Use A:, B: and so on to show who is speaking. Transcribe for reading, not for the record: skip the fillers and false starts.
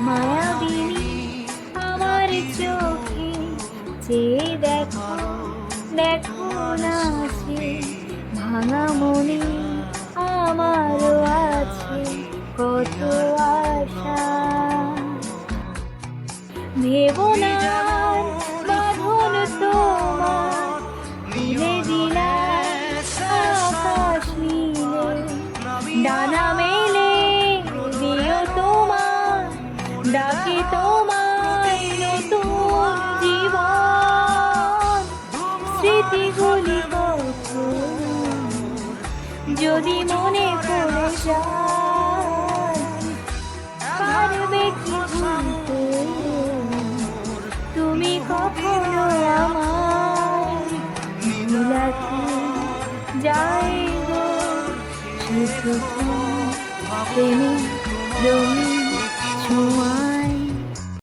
A: মায়াবিনী আমার চোখে চেয়ে দেখো, দেখো না সে ভাঙা মনে আমারও আছে কত আশা। ভেবো না আর বাঁধন তোমার, খুলে দিলাম আকাশ নীলে, ডানা মেলে দিও তোমার, ডাকে তোমায় নতুন জীবন। স্মৃতিগুলি কত যদি মনে পড়ে যায়, পারবে কি ভুলতে তুমি কখনো আমায়? ভুলাতে যায় গো শুধু প্রেমে রঙিন ছোঁয়া।